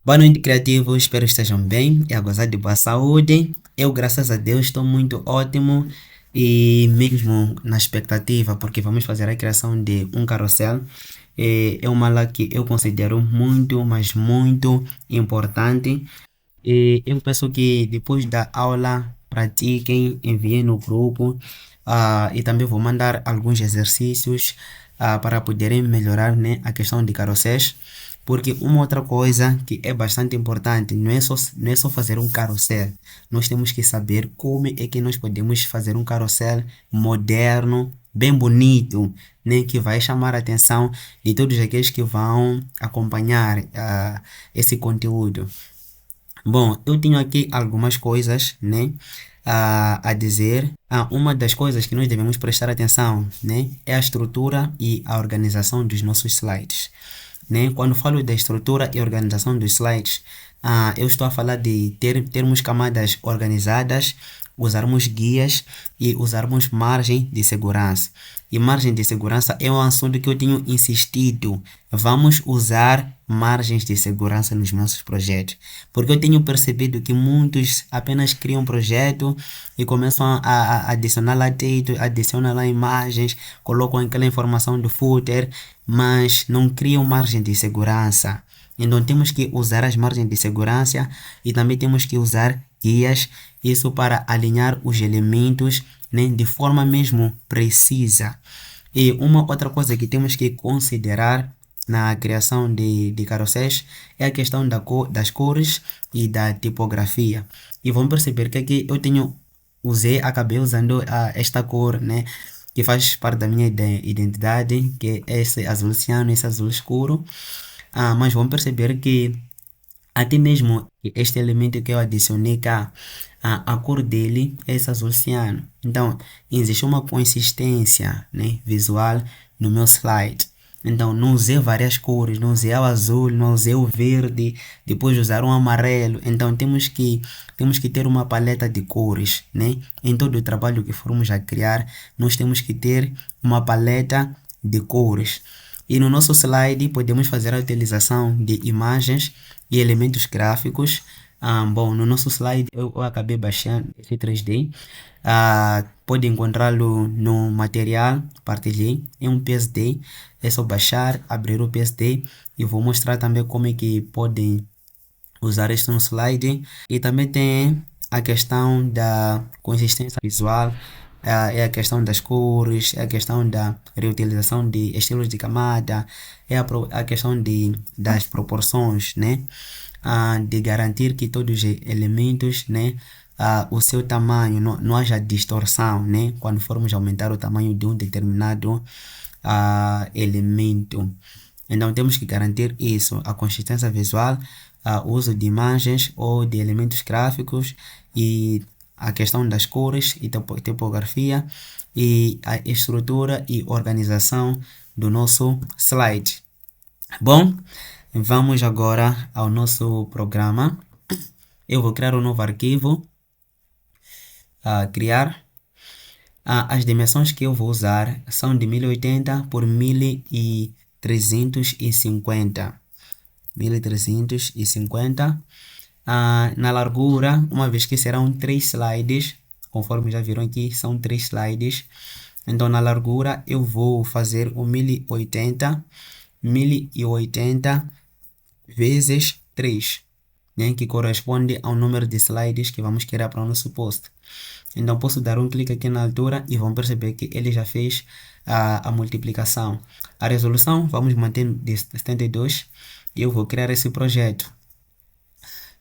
Boa noite, criativos. Espero que estejam bem e a gozar de boa saúde. Eu, graças a Deus, estou muito ótimo e mesmo na expectativa, porque vamos fazer a criação de um carrossel. É uma lá que eu considero muito, mas muito importante. E eu peço que depois da aula pratiquem, enviem no grupo, e também vou mandar alguns exercícios para poderem melhorar, né, a questão de carrosséis. Porque uma outra coisa que é bastante importante não é só fazer um carrossel. Nós temos que saber como é que nós podemos fazer um carrossel moderno, bem bonito, né, que vai chamar a atenção de todos aqueles que vão acompanhar esse conteúdo. Bom, eu tenho aqui algumas coisas, né, a dizer. Uma das coisas que nós devemos prestar atenção, né, é a estrutura e a organização dos nossos slides, né? Quando falo da estrutura e organização dos slides, eu estou a falar de termos camadas organizadas, usarmos guias e usarmos margem de segurança. E margem de segurança é um assunto que eu tenho insistido. Vamos usar margens de segurança nos nossos projetos. Porque eu tenho percebido que muitos apenas criam um projeto e começam a adicionar lá texto, adicionam lá imagens, colocam aquela informação do footer, mas não criam margem de segurança. Então temos que usar as margens de segurança e também temos que usar guias, isso para alinhar os elementos, né, de forma mesmo precisa. E uma outra coisa que temos que considerar na criação de carrosséis é a questão das cores e da tipografia. E vão perceber que aqui acabei usando esta cor, né, que faz parte da minha identidade, que é esse azul ciano, esse azul escuro. Mas vão perceber que até mesmo este elemento que eu adicionei cá, a cor dele é esse azul ciano. Então, existe uma consistência, né, visual no meu slide. Então, não usei várias cores, não usei o azul, não usei o verde, depois usar um amarelo. Então, temos que ter uma paleta de cores, né? Em todo o trabalho que formos a criar, nós temos que ter uma paleta de cores. E no nosso slide podemos fazer a utilização de imagens e elementos gráficos. Bom, no nosso slide eu acabei baixando esse 3D. Pode encontrá-lo no material, partilhei, é um PSD. É só baixar, abrir o PSD e vou mostrar também como é que podem usar este no slide. E também tem a questão da consistência visual, é a questão das cores, é a questão da reutilização de estilos de camada, é a questão das proporções, né? De garantir que todos os elementos, né, o seu tamanho, não haja distorção, né, quando formos aumentar o tamanho de um determinado elemento. Então temos que garantir isso, a consistência visual, o uso de imagens ou de elementos gráficos e a questão das cores e tipografia e a estrutura e organização do nosso slide. Bom, vamos agora ao nosso programa. Eu vou criar um novo arquivo, criar. As dimensões que eu vou usar são de 1080 por 1350. 1350. Na largura, uma vez que serão 3 slides, conforme já viram aqui, são 3 slides. Então na largura eu vou fazer o 1080 vezes 3, né, que corresponde ao número de slides que vamos criar para o nosso post. Então posso dar um clique aqui na altura e vão perceber que ele já fez a multiplicação. A resolução vamos manter de 72 e eu vou criar esse projeto.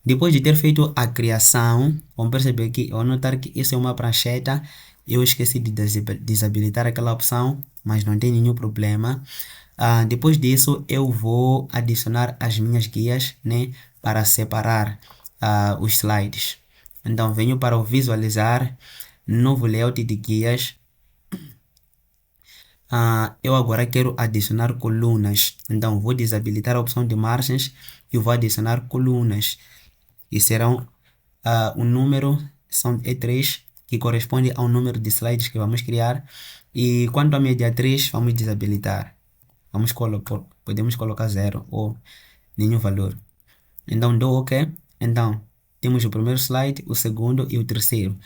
Depois de ter feito a criação, vão perceber que ao notar que isso é uma prancheta, eu esqueci de desabilitar aquela opção, mas não tem nenhum problema. Depois disso, eu vou adicionar as minhas guias, né, para separar os slides. Então, venho para o visualizar, novo layout de guias. Eu agora quero adicionar colunas. Então, vou desabilitar a opção de margens e vou adicionar colunas. E serão o número, é 3, que corresponde ao número de slides que vamos criar. E quanto à média 3, vamos desabilitar. Podemos colocar 0 ou nenhum valor. Então dou OK. Então temos o primeiro slide, o segundo e o terceiro.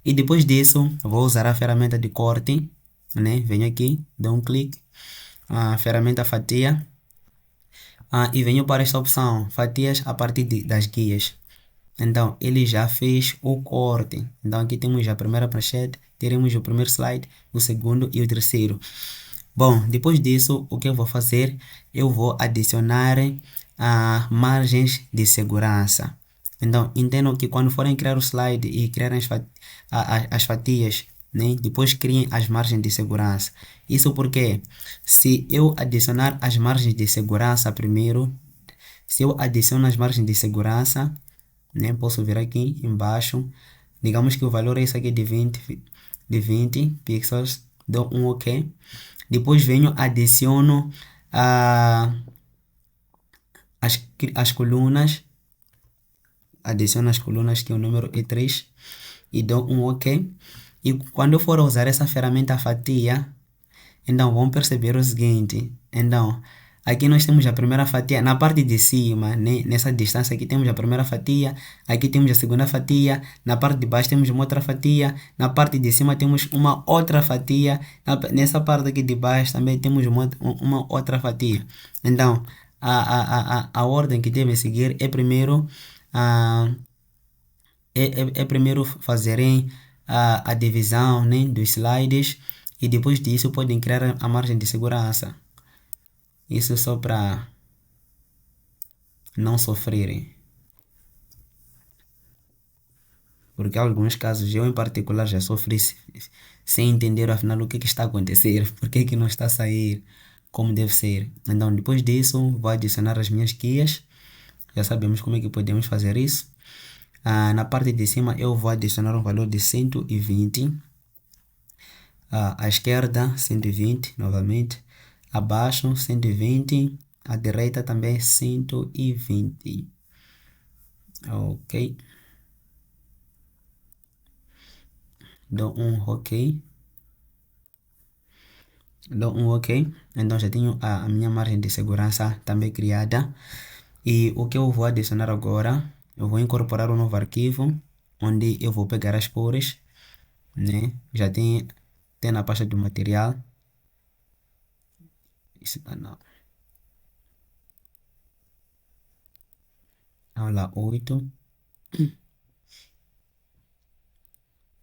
E depois disso vou usar a ferramenta de corte, né? Venho aqui, dou um clique, a ferramenta fatia, e venho para esta opção, fatias a partir das guias. Então ele já fez o corte. Então aqui temos a primeira pranchete, teremos o primeiro slide, o segundo e o terceiro. Bom, depois disso, o que eu vou fazer? Eu vou adicionar margens de segurança. Então, entendam que quando forem criar o slide e criarem as fatias, né? Depois criem as margens de segurança. Isso porque se eu adicionar as margens de segurança primeiro, se eu adiciono as margens de segurança, né? Posso vir aqui embaixo, digamos que o valor é esse aqui de 20 pixels, dou um OK. Depois venho, adiciono as colunas, adiciono as colunas que o número é 3 e dou um OK. E quando eu for usar essa ferramenta fatia, então vamos perceber o seguinte. Então aqui nós temos a primeira fatia na parte de cima, né? Nessa distância aqui temos a primeira fatia, aqui temos a segunda fatia, na parte de baixo temos uma outra fatia, na parte de cima temos uma outra fatia, nessa parte aqui de baixo também temos uma outra fatia. Então a ordem que deve seguir é primeiro primeiro fazerem a divisão, né, dos slides, e depois disso podem criar a margem de segurança. Isso só para não sofrerem. Porque em alguns casos, eu em particular já sofri sem entender afinal o que está a acontecer, por que não está a sair como deve ser. Então depois disso vou adicionar as minhas guias, já sabemos como é que podemos fazer isso. Na parte de cima eu vou adicionar um valor de 120, à esquerda 120 novamente, abaixo 120, à direita também 120. OK. Dou um OK. Dou um OK. Então já tenho a minha margem de segurança também criada. E o que eu vou adicionar agora, eu vou incorporar um novo arquivo, onde eu vou pegar as cores, né? Já tem na pasta do material. Isso não. Aula 8.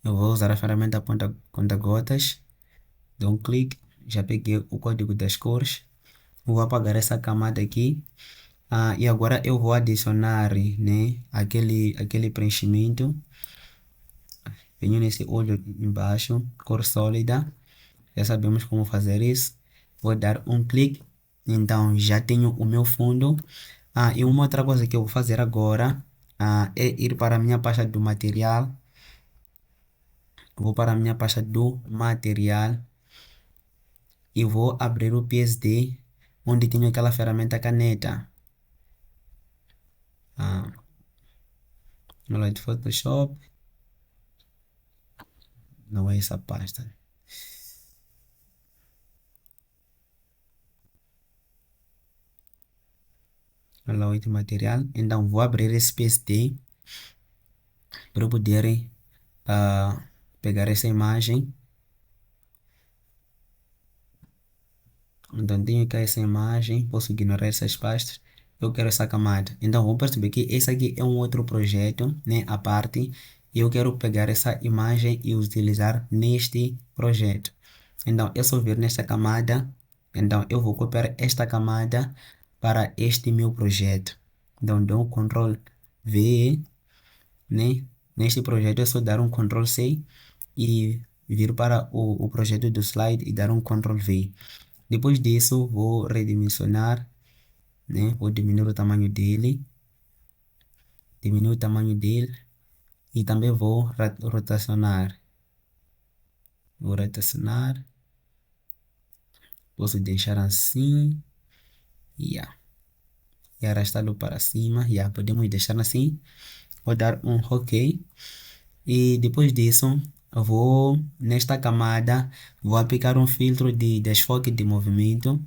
Eu vou usar a ferramenta conta-gotas. Dou um clique, já peguei o código das cores. Vou apagar essa camada aqui. E agora eu vou adicionar, né, aquele preenchimento. Venho nesse olho embaixo, cor sólida. Já sabemos como fazer isso. Vou dar um clique. Então já tenho o meu fundo. E uma outra coisa que eu vou fazer agora é ir para a minha pasta do material. Vou para a minha pasta do material e vou abrir o PSD, onde tenho aquela ferramenta caneta. No Light Photoshop, não é essa pasta. Light material. Então vou abrir esse PSD para eu poder pegar essa imagem. Então tenho aqui essa imagem, posso ignorar essas pastas. Eu quero essa camada. Então vamos perceber que esse aqui é um outro projeto, né, à parte. E eu quero pegar essa imagem e utilizar neste projeto. Então eu só vir nesta camada. Então eu vou copiar esta camada para este meu projeto. Então dou um Ctrl V, né? Neste projeto é só dar um Ctrl C e vir para o projeto do slide e dar um Ctrl V. Depois disso vou redimensionar, né? Vou diminuir o tamanho dele, e também vou rotacionar. Vou rotacionar, posso deixar assim, e arrastá-lo para cima, podemos deixar assim. Vou dar um OK. E depois disso eu vou nesta camada, vou aplicar um filtro de desfoque de movimento,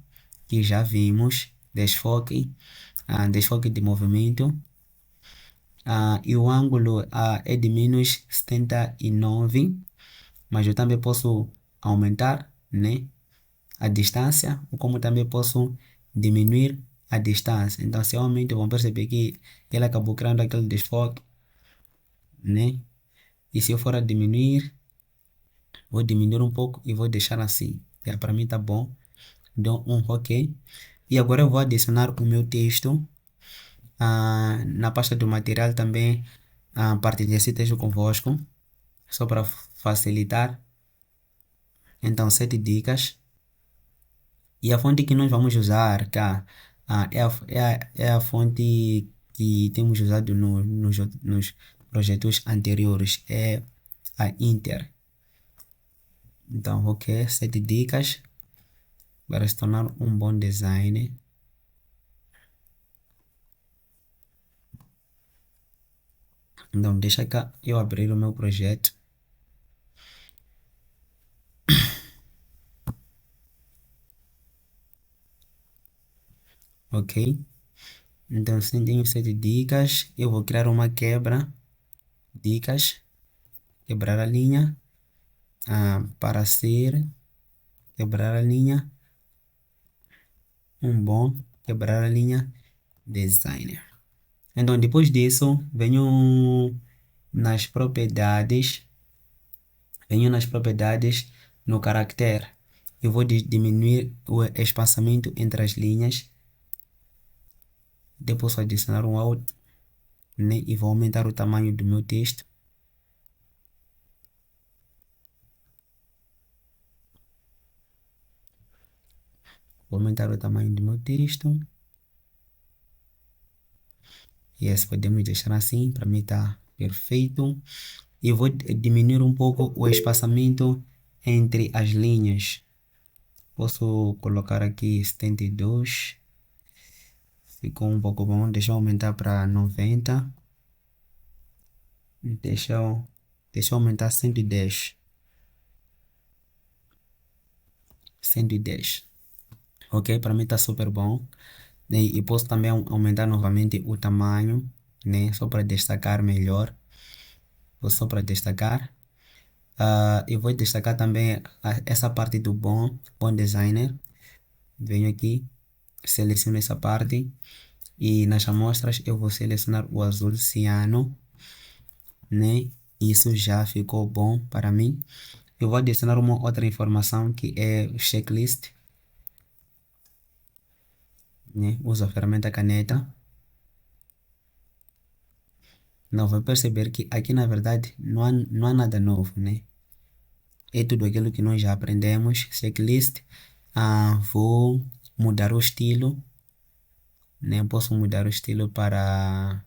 que já vimos, desfoque de movimento. e o ângulo é de menos 79, mas eu também posso aumentar, né, a distância, como também posso diminuir a distância. Então, se eu aumento, vão perceber que ele acabou criando aquele desfoque, né? E se eu for a diminuir, vou diminuir um pouco e vou deixar assim. Para mim tá bom. Dou um OK. E agora eu vou adicionar o meu texto. Na pasta do material também partilhei esse texto convosco, só para facilitar. Então, 7 dicas. E a fonte que nós vamos usar cá é a fonte que temos usado nos projetos anteriores, é a Inter. Então, OK, 7 dicas para se tornar um bom design. Então, deixa cá eu abrir o meu projeto. OK? Então, se tenho 7 dicas, eu vou criar uma quebra. Dicas, quebrar a linha, para ser, quebrar a linha, um bom, quebrar a linha, designer. Então, depois disso, nas propriedades, venho nas propriedades no caractere. Eu vou diminuir o espaçamento entre as linhas. Depois posso adicionar um out, né? E vou aumentar o tamanho do meu texto. Vou aumentar o tamanho do meu texto. Yes, podemos deixar assim, para mim tá perfeito. E vou diminuir um pouco o espaçamento entre as linhas. Posso colocar aqui 72. Ficou um pouco bom. Deixa eu aumentar para 90. Deixa eu aumentar 110. 110. OK, para mim tá super bom. E posso também aumentar novamente o tamanho, né? Só para destacar melhor. Só para destacar. Eu vou destacar também essa parte do bom designer. Venho aqui, seleciono essa parte e nas amostras eu vou selecionar o azul ciano, né? Isso já ficou bom para mim. Eu vou adicionar uma outra informação que é o checklist, né? Uso a ferramenta caneta. Não, vai perceber que aqui na verdade não há nada novo, né? É tudo aquilo que nós já aprendemos. Checklist. Vou mudar o estilo, né? Posso mudar o estilo para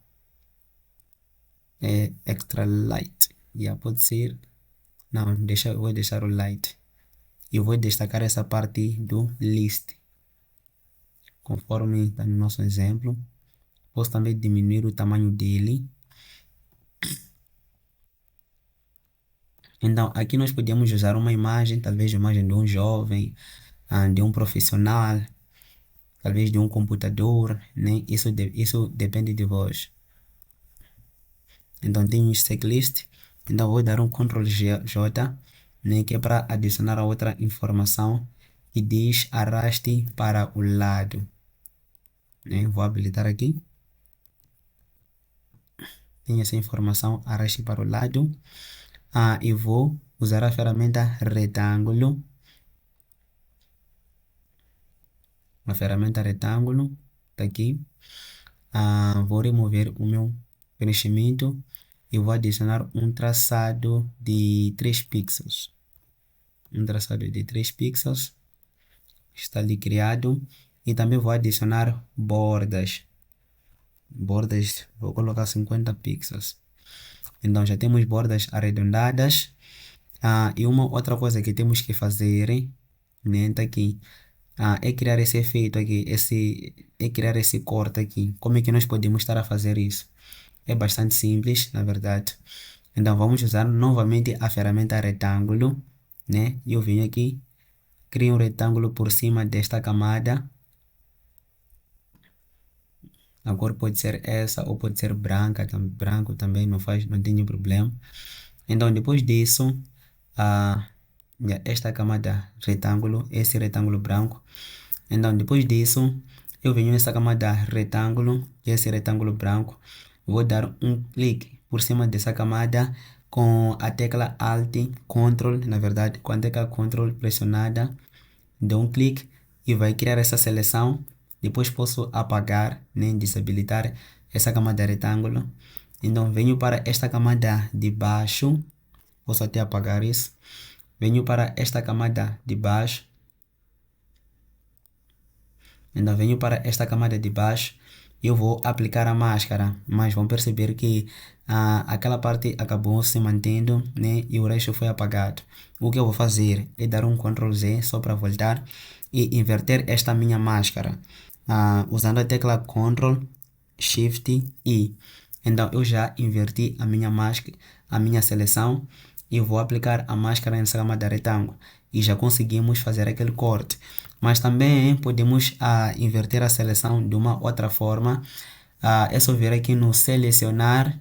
extra light. Já pode ser. Não, vou deixar o light. E vou destacar essa parte do list, conforme está no nosso exemplo. Posso também diminuir o tamanho dele. Então, aqui nós podemos usar uma imagem, talvez uma imagem de um jovem, de um profissional, talvez de um computador, né? Isso depende de vós. Então, tem um checklist. Então, vou dar um Ctrl J, né? Que é para adicionar a outra informação que diz arraste para o lado, né? Vou habilitar aqui. Tem essa informação, arraste para o lado. E vou usar a ferramenta retângulo. A ferramenta retângulo tá aqui. Vou remover o meu preenchimento e vou adicionar um traçado de 3 pixels. Um traçado de 3 pixels está ali criado. E também vou adicionar bordas. Bordas, vou colocar 50 pixels. Então já temos bordas arredondadas. E uma outra coisa que temos que fazer, né, tá aqui, é criar esse efeito aqui, é criar esse corte aqui. Como é que nós podemos estar a fazer isso? É bastante simples, na verdade. Então vamos usar novamente a ferramenta retângulo, né? Eu venho aqui, crio um retângulo por cima desta camada. A cor pode ser essa ou pode ser branca, branco também não faz, não tem nenhum problema. Então depois disso, esta camada retângulo, esse retângulo branco. Então depois disso, eu venho nessa camada retângulo, esse retângulo branco, vou dar um clique por cima dessa camada com a tecla Alt, Ctrl, na verdade, com a tecla Ctrl pressionada, dou um clique e vai criar essa seleção. Depois posso apagar, nem desabilitar essa camada retângulo. Então venho para esta camada de baixo, posso até apagar isso. Venho para esta camada de baixo. Então venho para esta camada de baixo e eu vou aplicar a máscara, mas vão perceber que aquela parte acabou se mantendo, né, e o resto foi apagado. O que eu vou fazer é dar um Ctrl Z só para voltar e inverter esta minha máscara, usando a tecla Ctrl Shift I. Então eu já inverti a minha máscara, a minha seleção, e vou aplicar a máscara nessa camada retângulo e já conseguimos fazer aquele corte. Mas também podemos inverter a seleção de uma outra forma. É só vir aqui no selecionar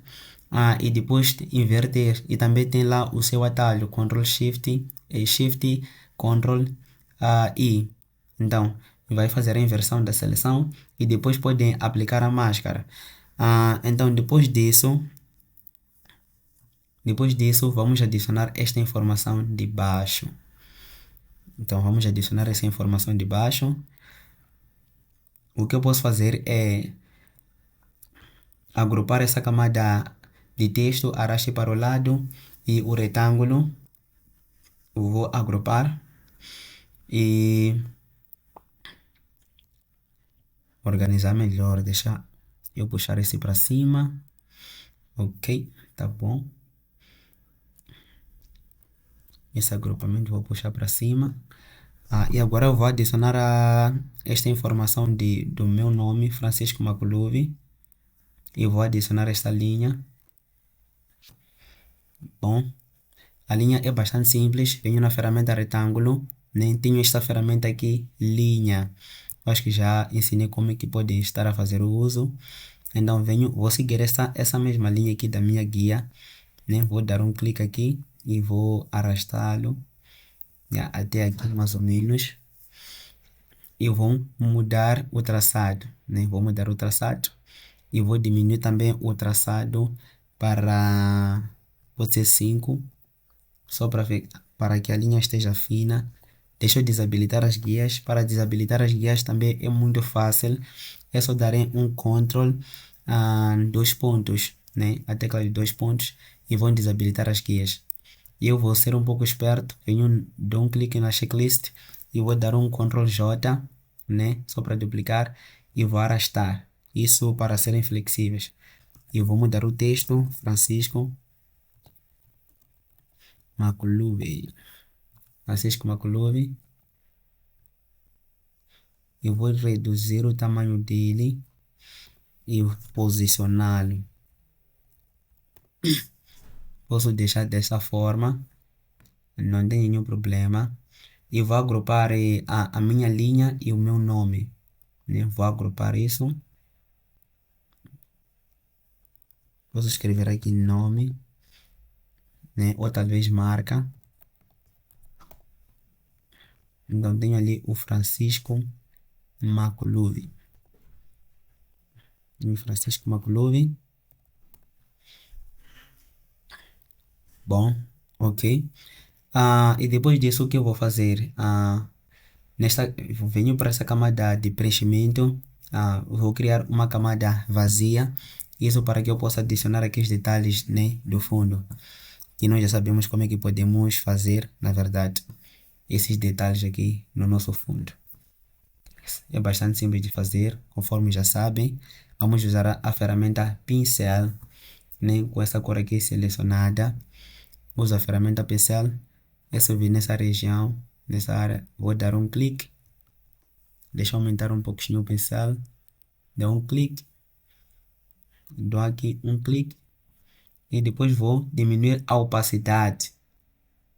e depois inverter. E também tem lá o seu atalho, Ctrl Shift, Shift, Ctrl I. Então, vai fazer a inversão da seleção e depois podem aplicar a máscara. Então, depois disso, vamos adicionar esta informação de baixo. Então, vamos adicionar essa informação de baixo. O que eu posso fazer é agrupar essa camada de texto, arraste para o lado e o retângulo. Eu vou agrupar e organizar melhor. Deixa eu puxar esse para cima. Ok, tá bom. Esse agrupamento vou puxar para cima. E agora eu vou adicionar esta informação do meu nome, Francisco Maculuvi. E vou adicionar esta linha. Bom, a linha é bastante simples. Venho na ferramenta retângulo, nem tenho esta ferramenta aqui, linha. Acho que já ensinei como é que pode estar a fazer o uso. Então vou seguir essa mesma linha aqui da minha guia, né? Vou dar um clique aqui e vou arrastá-lo até aqui mais ou menos. E vou mudar o traçado, né? Vou mudar o traçado e vou diminuir também o traçado para, pode ser 5, só para que a linha esteja fina. Deixa eu desabilitar as guias. Para desabilitar as guias também é muito fácil. É só dar um Ctrl, dois pontos, né? A tecla de dois pontos e vão desabilitar as guias. Eu vou ser um pouco esperto. Dou um clique na checklist e vou dar um Ctrl J, né? Só para duplicar e vou arrastar. Isso para serem flexíveis. Eu vou mudar o texto, Francisco Maculuvi. Francisco Maculuvi. Eu vou reduzir o tamanho dele e posicioná-lo. Posso deixar dessa forma, não tem nenhum problema. E vou agrupar a minha linha e o meu nome, né? Vou agrupar isso. Posso escrever aqui nome, né? Ou talvez marca. Então tenho ali o Francisco Maculuvi. Francisco Maculuvi. Bom, ok. E depois disso, o que eu vou fazer? Venho para essa camada de preenchimento. Vou criar uma camada vazia. Isso para que eu possa adicionar aqui os detalhes, né, do fundo. E nós já sabemos como é que podemos fazer, na verdade, esses detalhes aqui no nosso fundo. É bastante simples de fazer, conforme já sabem. Vamos usar a ferramenta pincel, né, com essa cor aqui selecionada. Uso a ferramenta pincel. É só vir nessa região, nessa área. Vou dar um clique. Deixa eu aumentar um pouquinho o pincel. Dou um clique. Dou aqui um clique. E depois vou diminuir a opacidade,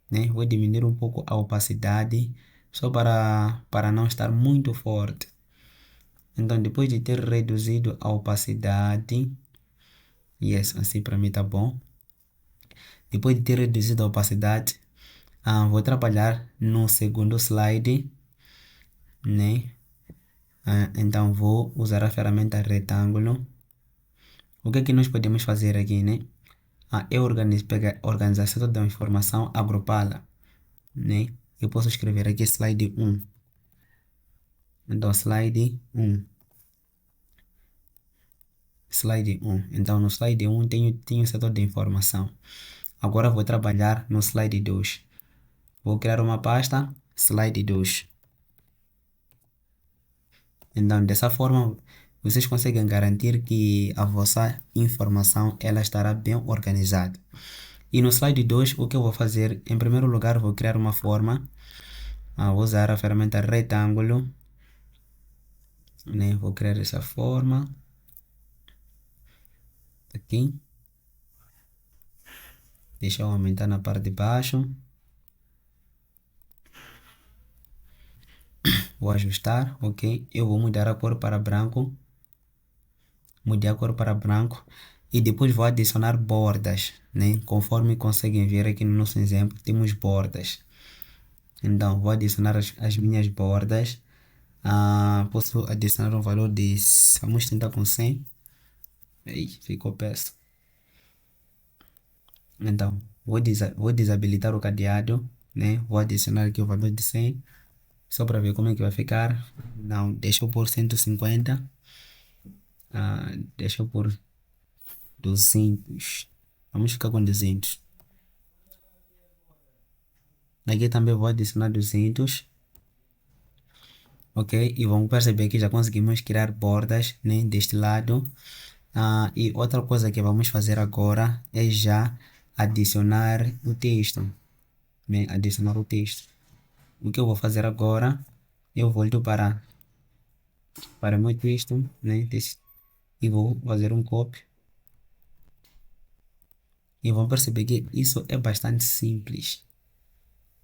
né? Vou diminuir um pouco a opacidade, só para não estar muito forte. Então, depois de ter reduzido a opacidade, yes, assim para mim tá bom. Depois de ter reduzido a opacidade, vou trabalhar no segundo slide, né? Então vou usar a ferramenta retângulo. O que é que nós podemos fazer aqui, né? Eu organizar toda a informação, agrupá-la, né? Eu posso escrever aqui slide 1. Então, slide 1. Slide 1. Então, no slide 1 tenho setor de informação. Agora vou trabalhar no slide 2. Vou criar uma pasta, slide 2. Então, dessa forma, vocês conseguem garantir que a vossa informação ela estará bem organizada. E no slide 2, o que eu vou fazer? Em primeiro lugar, vou criar uma forma. Vou usar a ferramenta retângulo, né? Vou criar essa forma aqui. Deixa eu aumentar na parte de baixo. Vou ajustar, ok? Eu vou mudar a cor para branco. Mudei a cor para branco. E depois vou adicionar bordas, né? Conforme conseguem ver aqui no nosso exemplo, temos bordas. Então, vou adicionar as minhas bordas. Posso adicionar um valor de... Vamos tentar com 100. Aí, ficou péssimo. Então, vou desabilitar o cadeado, né? Vou adicionar aqui o valor de 100. Só para ver como é que vai ficar. Não, deixa eu por 150. Deixa eu por 200. Vamos ficar com 200. Aqui também vou adicionar 200. Ok? E vamos perceber que já conseguimos criar bordas, né, deste lado. E outra coisa que vamos fazer agora é já adicionar o texto, né? Adicionar o texto. O que eu vou fazer agora, eu volto para o meu texto, né? E vou fazer um copy. E vão perceber que isso é bastante simples.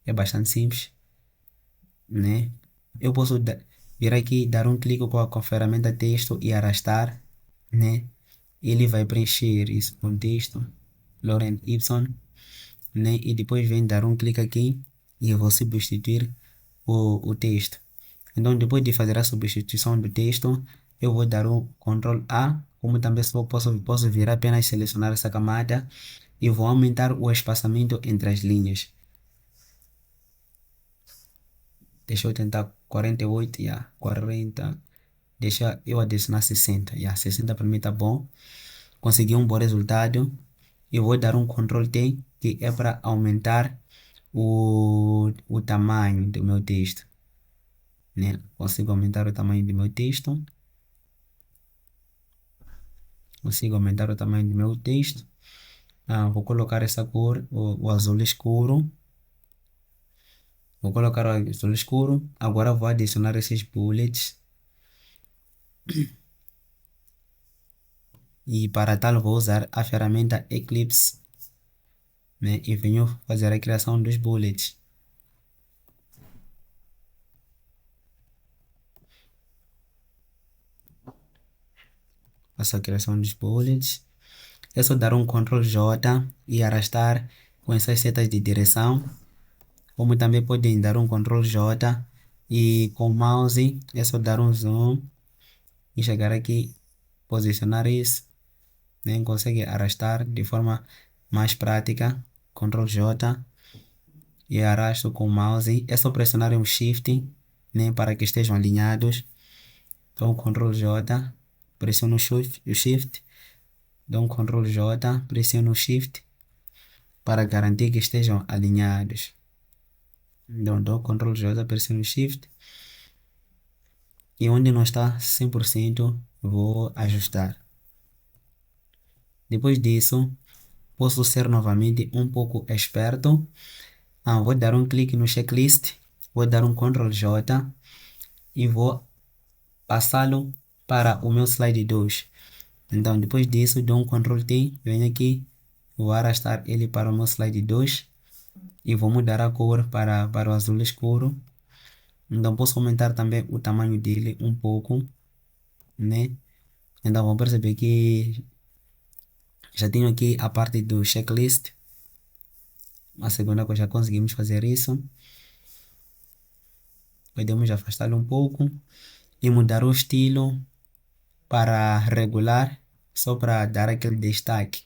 É bastante simples, né? Eu posso vir aqui, dar um clique com a ferramenta texto e arrastar, né? Ele vai preencher isso com texto, Laurent Y, né? E depois vem dar um clique aqui e eu vou substituir o texto. Então, depois de fazer a substituição do texto, eu vou dar o Ctrl A, como também posso vir apenas selecionar essa camada e vou aumentar o espaçamento entre as linhas. Deixa eu tentar 48, 40. Deixa eu adicionar 60, 60 para mim tá bom. Consegui um bom resultado. Eu vou dar um Ctrl T, que é para aumentar o tamanho do meu texto, né? Consigo aumentar o tamanho do meu texto. Consigo aumentar o tamanho do meu texto. Vou colocar essa cor, o azul escuro. Vou colocar o azul escuro. Agora vou adicionar esses bullets. E para tal vou usar a ferramenta Eclipse, né? E venho fazer a criação dos bullets. Faço a criação dos bullets. É só dar um Ctrl J e arrastar com essas setas de direção. Como também podem dar um Ctrl J e com o mouse é só dar um zoom e chegar aqui, posicionar isso, né? Consegue arrastar de forma mais prática. Ctrl J e arrasto com o mouse. É só pressionar o Shift, né? Para que estejam alinhados. Então Ctrl J, pressiono o Shift, dou um Ctrl J, pressiono o Shift para garantir que estejam alinhados. Então dou Ctrl J, pressiono o Shift e onde não está 100% vou ajustar. Depois disso, posso ser novamente um pouco esperto. Vou dar um clique no checklist, vou dar um Ctrl J e vou passá-lo para o meu slide 2. Então, depois disso, dou um Ctrl T, venho aqui, vou arrastar ele para o meu slide 2 e vou mudar a cor para o azul escuro. Então, posso aumentar também o tamanho dele um pouco. né? Então vão perceber que já tenho aqui a parte do checklist. A segunda coisa, já conseguimos fazer isso. Podemos afastá-lo um pouco e mudar o estilo para regular, só para dar aquele destaque,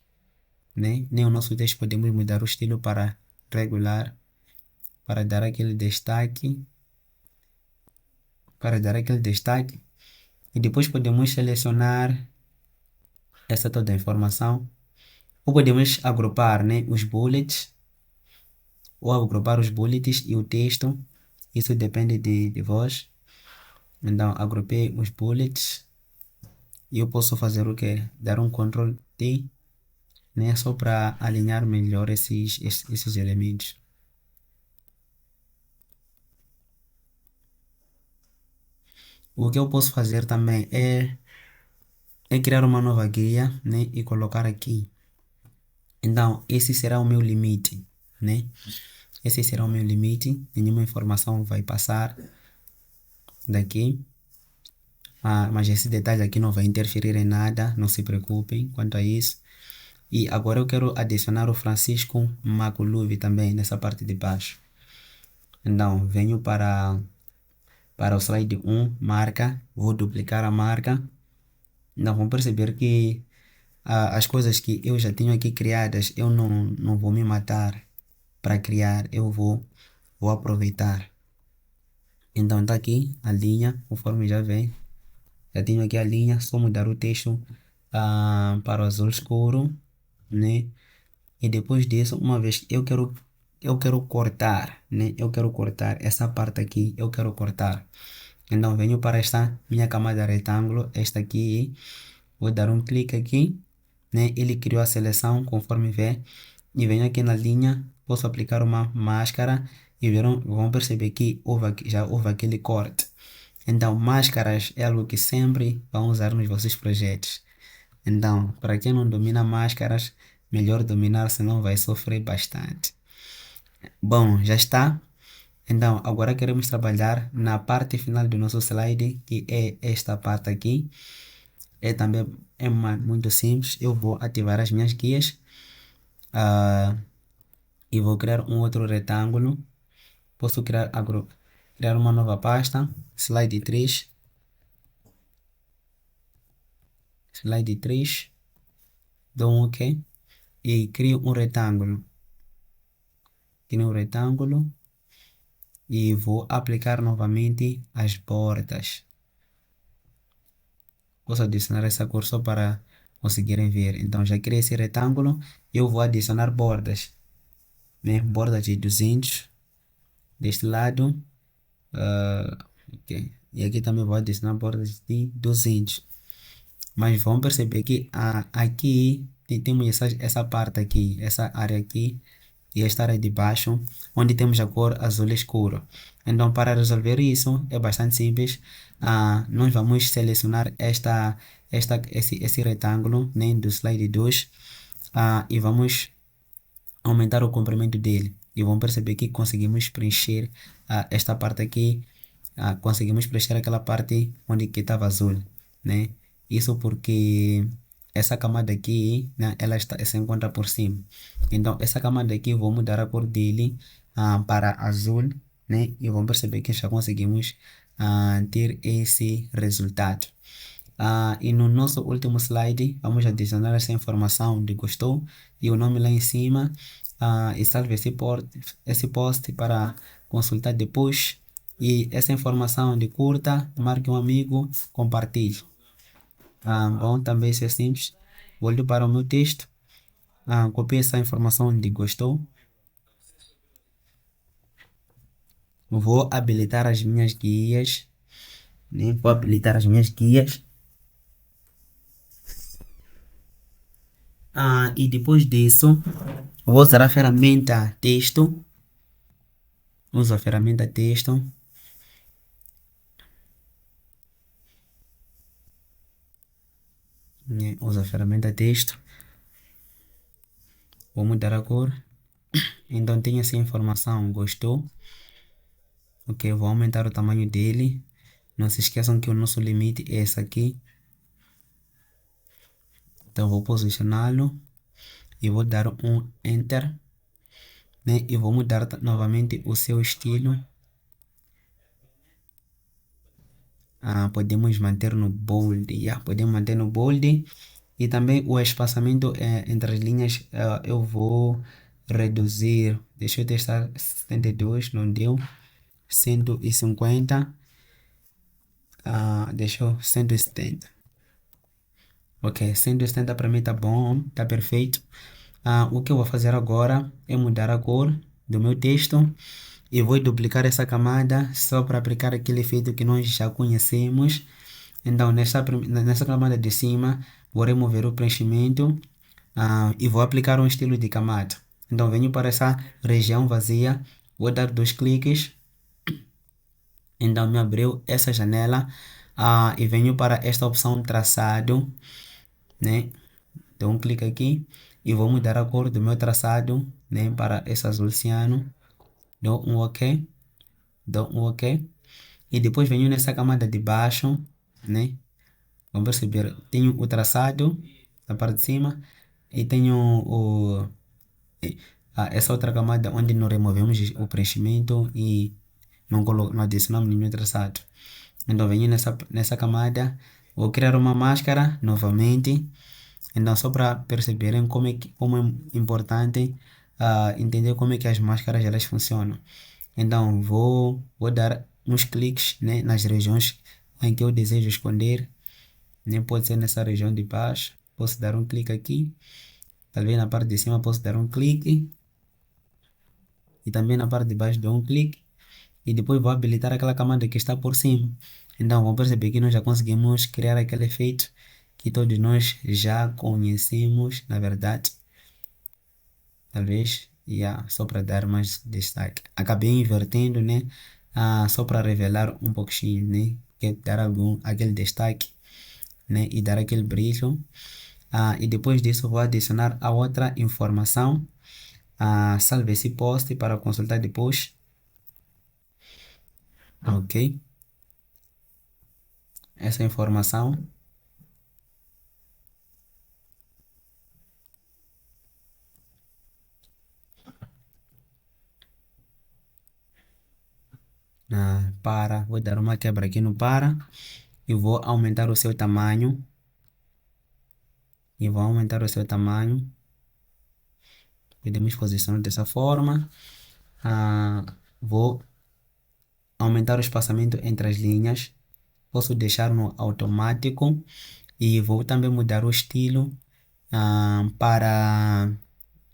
né? Nem o nosso texto podemos mudar o estilo para regular, para dar aquele destaque, para dar aquele destaque. E depois podemos selecionar essa toda a informação, ou podemos agrupar, né, os bullets, ou agrupar os bullets e o texto. Isso depende de vós. Então, agrupei os bullets e eu posso fazer o quê? Dar um Ctrl T, né? Só para alinhar melhor esses elementos. O que eu posso fazer também é criar uma nova guia, né? E colocar aqui. Então, esse será o meu limite, né? Esse será o meu limite. Nenhuma informação vai passar daqui. Mas esse detalhe aqui não vai interferir em nada, não se preocupem quanto a isso. E agora eu quero adicionar o Francisco Maculuvi também nessa parte de baixo. Então, venho para o slide 1, marca, vou duplicar a marca. Então, vão perceber que as coisas que eu já tenho aqui criadas, eu não vou me matar para criar, vou aproveitar. Então, está aqui a linha, conforme já vem. Já tenho aqui a linha, só mudar o texto para o azul escuro, né? E depois disso, uma vez que eu quero cortar, né? Eu quero cortar essa parte aqui, eu quero cortar. Então venho para esta minha camada retângulo, esta aqui, vou dar um clique aqui, né? Ele criou a seleção conforme vê, e venho aqui na linha, posso aplicar uma máscara e vão perceber que já houve aquele corte. Então máscaras é algo que sempre vão usar nos vossos projetos. Então, para quem não domina máscaras, melhor dominar, senão vai sofrer bastante. Bom, já está. Então, agora queremos trabalhar na parte final do nosso slide, que é esta parte aqui. Também muito simples. Eu vou ativar as minhas guias e vou criar um outro retângulo. Posso criar uma nova pasta, slide 3. Slide 3. Dou um OK e crio um retângulo. Crio um retângulo e vou aplicar novamente as bordas. Posso adicionar essa cor só para conseguirem ver. Então já criei esse retângulo, eu vou adicionar bordas, né? Borda de 200 deste lado, ok. E aqui também vou adicionar bordas de 200. Mas vão perceber que aqui temos essa parte aqui, essa área aqui e esta área de baixo, onde temos a cor azul escuro. Então, para resolver isso, é bastante simples. Nós vamos selecionar esse retângulo, né, do slide 2, e vamos aumentar o comprimento dele. E vão perceber que conseguimos preencher esta parte aqui, conseguimos preencher aquela parte onde que estava azul, né? Isso porque essa camada aqui, né, ela se encontra por cima. Então, essa camada aqui, vou mudar a cor dele para azul, né? E vão perceber que já conseguimos ter esse resultado. E no nosso último slide, vamos adicionar essa informação de gostou e o nome lá em cima. E salve esse post para consultar depois. E essa informação de curta, marque um amigo, compartilhe. Bom, também isso é simples. Volto para o meu texto. Copie essa informação de gostou. Vou habilitar as minhas guias, né? Vou habilitar as minhas guias. E depois disso, vou usar a ferramenta texto. Uso a ferramenta texto. Né? Uso a ferramenta texto. Vou mudar a cor. Então tem essa informação, gostou? Ok, vou aumentar o tamanho dele. Não se esqueçam que o nosso limite é esse aqui. Então vou posicioná-lo e vou dar um Enter, né? E vou mudar novamente o seu estilo. Podemos manter no bold, podemos manter no bold, e também o espaçamento entre as linhas eu vou reduzir. Deixa eu testar 72, não deu. 150, deixa eu 170. Ok, 170 para mim tá bom, tá perfeito. O que eu vou fazer agora é mudar a cor do meu texto e vou duplicar essa camada só para aplicar aquele efeito que nós já conhecemos. Então, nessa camada de cima, vou remover o preenchimento e vou aplicar um estilo de camada. Então, venho para essa região vazia, vou dar 2 cliques. Então, me abriu essa janela e venho para esta opção traçado, né? Dou um clique aqui e vou mudar a cor do meu traçado, né, para esse azul ciano. Dou um OK, dou um OK. E depois venho nessa camada de baixo, né? Vamos perceber, tenho o traçado na parte de cima e tenho essa outra camada onde não removemos o preenchimento e não adicionamos nenhum traçado. Então venho nessa camada, vou criar uma máscara novamente. Então só para perceberem como é importante entender como é que as máscaras elas funcionam. Então vou dar uns cliques, né, nas regiões em que eu desejo esconder, né? Pode ser nessa região de baixo, posso dar um clique aqui, talvez na parte de cima posso dar um clique e também na parte de baixo dou um clique e depois vou habilitar aquela camada que está por cima. Então vamos perceber que nós já conseguimos criar aquele efeito que todos nós já conhecemos, na verdade. Talvez, só para dar mais destaque. Acabei invertendo, né? Só para revelar um pouquinho, né? Que dar aquele destaque, né? E dar aquele brilho. E depois disso vou adicionar a outra informação. Salve esse post para consultar depois. Ok. Essa informação. Vou dar uma quebra aqui no para e vou aumentar o seu tamanho. Podemos posicionar dessa forma. Vou aumentar o espaçamento entre as linhas. Posso deixar no automático e vou também mudar o estilo para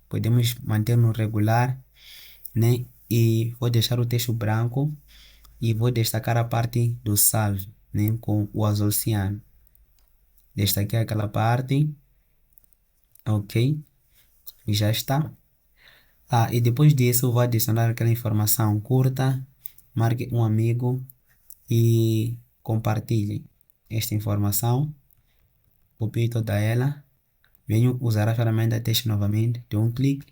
podemos manter no regular, né? E vou deixar o texto branco e vou destacar a parte do salve, né, com o azul ciano. Destaquei aquela parte, ok, e já está. E depois disso vou adicionar aquela informação curta, marque um amigo e compartilhe esta informação, copie toda ela, venho usar a ferramenta texto novamente, dou um clique,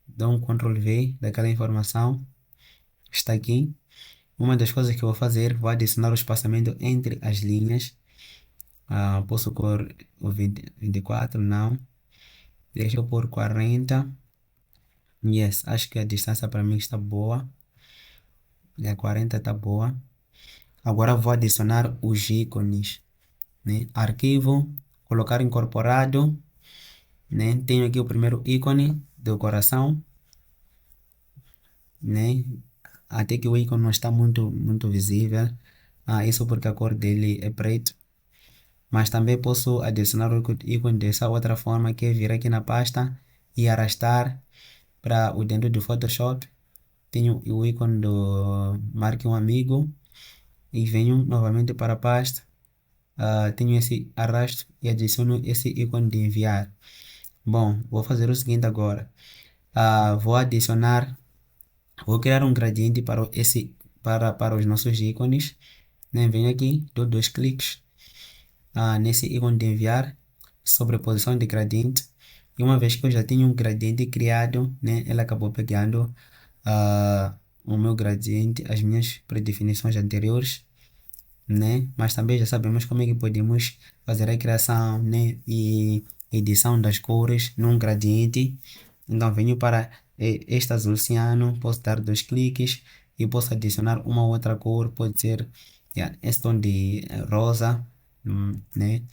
dou um Ctrl V daquela informação, está aqui. Uma das coisas que eu vou fazer, vou adicionar o espaçamento entre as linhas. Posso pôr o 24, não, deixa eu pôr 40. Yes, acho que a distância para mim está boa. 40 está boa. Agora vou adicionar os ícones, né? Arquivo, colocar incorporado, né? Tenho aqui o primeiro ícone do coração, né? Até que o ícone não está muito visível. Isso porque a cor dele é preto. Mas também posso adicionar o ícone dessa outra forma, que é vir aqui na pasta e arrastar para o dentro do Photoshop. Tenho o ícone do marque um amigo e venho novamente para a pasta. Tenho esse arrasto e adiciono esse ícone de enviar. Bom, vou fazer o seguinte agora. Vou criar um gradiente para os nossos ícones, né? Venho aqui, dou 2 cliques nesse ícone de enviar, sobreposição de gradiente. E uma vez que eu já tenho um gradiente criado, né? Ela acabou pegando o meu gradiente, as minhas predefinições anteriores. né? Mas também já sabemos como é que podemos fazer a criação, né? E edição das cores num gradiente. Então venho para este azul ciano, posso dar dois cliques e posso adicionar uma outra cor, pode ser esse tom de rosa, né?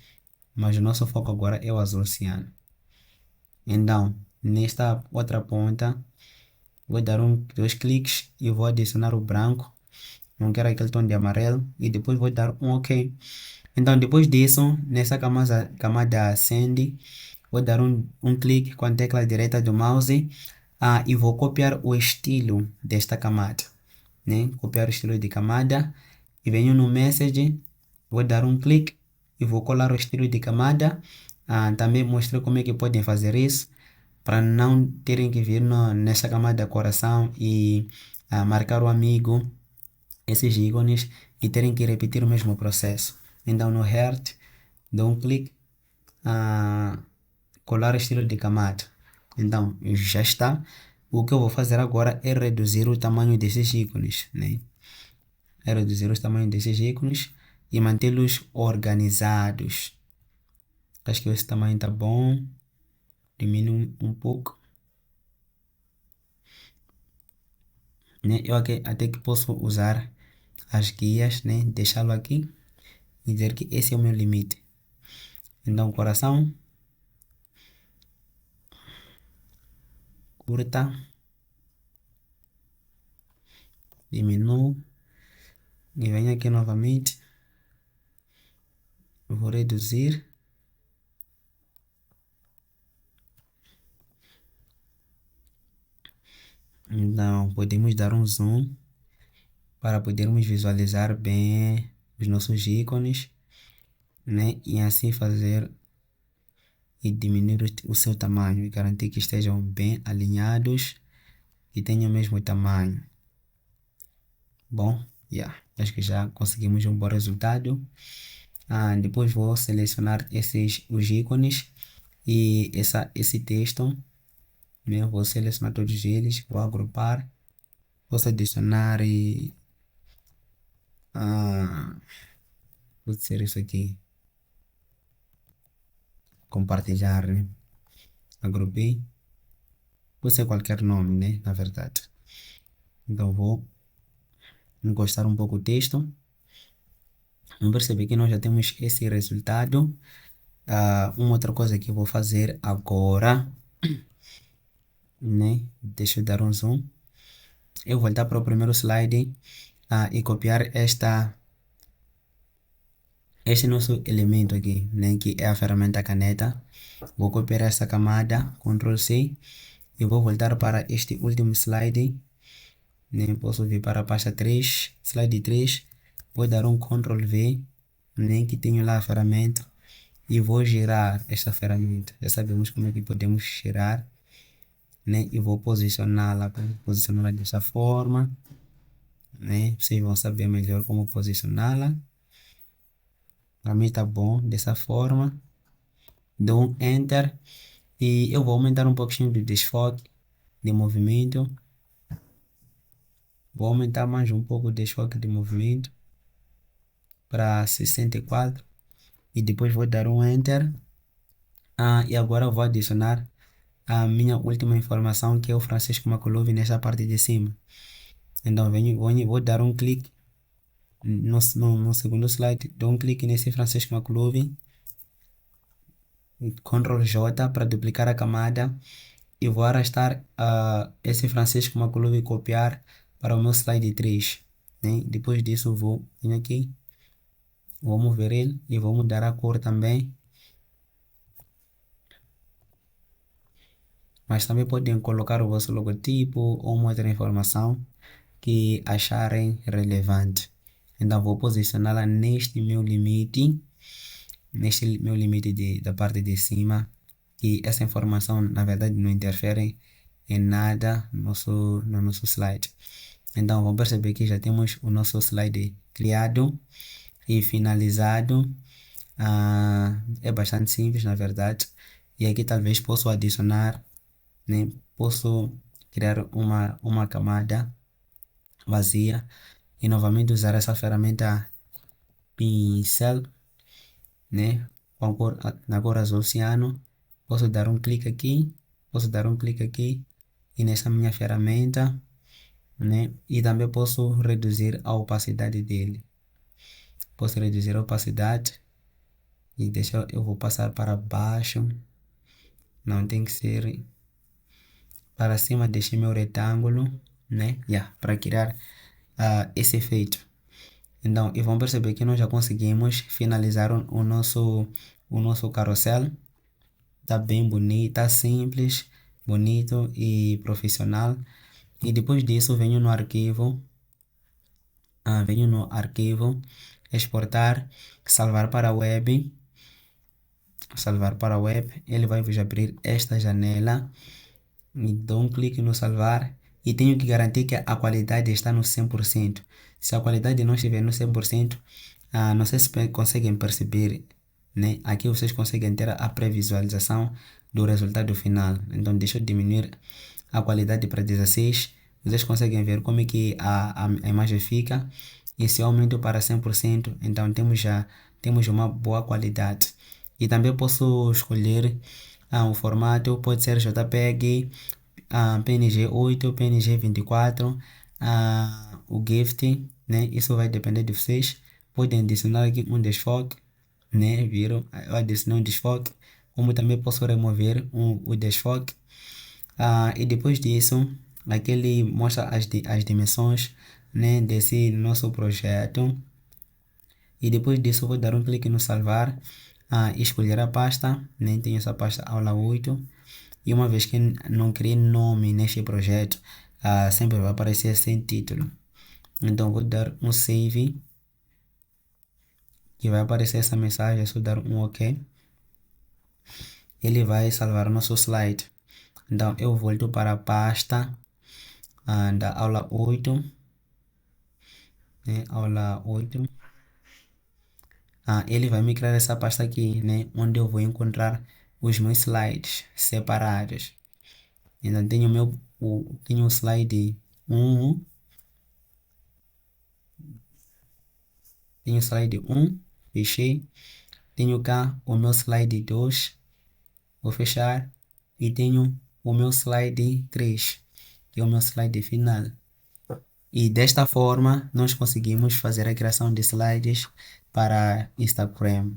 Mas o nosso foco agora é o azul ciano. Então, nesta outra ponta, vou dar dois cliques e vou adicionar o branco. Não quero aquele tom de amarelo e depois vou dar um OK. Então depois disso, nessa camada Send, vou dar um clique com a tecla direita do mouse e vou copiar o estilo desta camada, né? Copiar o estilo de camada e venho no Message, vou dar um clique e vou colar o estilo de camada. Também mostrei como é que podem fazer isso para não terem que vir nessa camada coração e marcar o amigo, esses ícones, e terem que repetir o mesmo processo. Então no Heart, dou um clique, colar estilo de camada. Então já está. O que eu vou fazer agora é reduzir o tamanho desses ícones, né? É reduzir o tamanho desses ícones e mantê-los organizados. Acho que esse tamanho tá bom. Diminui um pouco, né? Eu até que posso usar as guias, né? Deixá-lo aqui e dizer que esse é o meu limite. Então coração, curta, diminuo e venho aqui novamente, vou reduzir. Então podemos dar um zoom para podermos visualizar bem os nossos ícones, né? E assim fazer e diminuir o seu tamanho e garantir que estejam bem alinhados e tenham o mesmo tamanho. Bom, acho que já conseguimos um bom resultado. Depois vou selecionar os ícones e esse texto, né? Vou selecionar todos eles, vou agrupar, posso adicionar e vou dizer isso aqui, compartilhar, né? Agrupei, pode ser qualquer nome, né? Na verdade. Então vou encostar um pouco o texto. Vamos perceber que nós já temos esse resultado. Uma outra coisa que eu vou fazer agora, né? Deixa eu dar um zoom. Eu vou voltar para o primeiro slide e copiar este nosso elemento aqui, né? Que é a ferramenta caneta. Vou copiar esta camada, Ctrl C, e vou voltar para este último slide, né? Posso vir para a pasta 3, slide 3, vou dar um Ctrl V, né? Que tenho lá a ferramenta e vou girar esta ferramenta. Já sabemos como é que podemos girar, né? E vou posicioná-la dessa forma, né? Vocês vão saber melhor como posicioná-la. Para mim tá bom dessa forma. Dou um Enter e eu vou aumentar um pouquinho do desfoque de movimento. Vou aumentar mais um pouco o desfoque de movimento para 64 e depois vou dar um Enter. E agora eu vou adicionar a minha última informação, que é o Francisco McLovin, nessa parte de cima. Então vou dar um clique no segundo slide, dou um clique nesse Francisco McLovin, Ctrl J para duplicar a camada e vou arrastar esse Francisco McLovin e copiar para o meu slide 3, né? Depois disso venho aqui, vou mover ele e vou mudar a cor também. Mas também podem colocar o vosso logotipo ou uma outra informação que acharem relevante. Então vou posicioná-la neste meu limite da parte de cima, e essa informação na verdade não interfere em nada no nosso slide. Então vamos perceber que já temos o nosso slide criado e finalizado. É bastante simples na verdade, e aqui talvez posso adicionar, né? Posso criar uma camada vazia e novamente usar essa ferramenta pincel, né? Na cor azul ciano, posso dar um clique aqui, e nessa minha ferramenta, né? E também posso reduzir a opacidade dele. Posso reduzir a opacidade e deixa eu vou passar para baixo. Não tem que ser para cima, deixei meu retângulo, né? Para criar esse efeito. Então, e vão perceber que nós já conseguimos finalizar o nosso carrossel. Tá bem bonito, tá simples, bonito e profissional. E depois disso venho no arquivo, exportar, salvar para a web. Ele vai vos abrir esta janela. E dou um clique no salvar e tenho que garantir que a qualidade está no 100%. Se a qualidade não estiver no 100%, não sei se conseguem perceber, né? Aqui vocês conseguem ter a previsualização do resultado final. Então deixa eu diminuir a qualidade para 16. Vocês conseguem ver como é que a imagem fica. E se eu aumento para 100%, então temos uma boa qualidade. E também posso escolher o formato, pode ser JPEG, PNG 8, PNG 24, o GIFT, né? Isso vai depender de vocês. Podem adicionar aqui um desfoque, né? Viram? Eu adicionei um desfoque, como também posso remover o desfoque. E depois disso, aqui ele mostra as dimensões, né, desse nosso projeto. E depois disso, vou dar um clique no salvar, escolher a pasta, né? Tenho essa pasta aula 8. E uma vez que não criei nome neste projeto, sempre vai aparecer sem título. Então vou dar um save, que vai aparecer essa mensagem, é só dar um OK. Ele vai salvar nosso slide. Então eu volto para a pasta da aula 8, né? Aula 8. Ele vai me criar essa pasta aqui, né? Onde eu vou encontrar os meus slides separados. Então tenho o slide 1, fechei. Tenho cá o meu slide 2, vou fechar. E tenho o meu slide 3, que é o meu slide final. E desta forma nós conseguimos fazer a criação de slides para Instagram.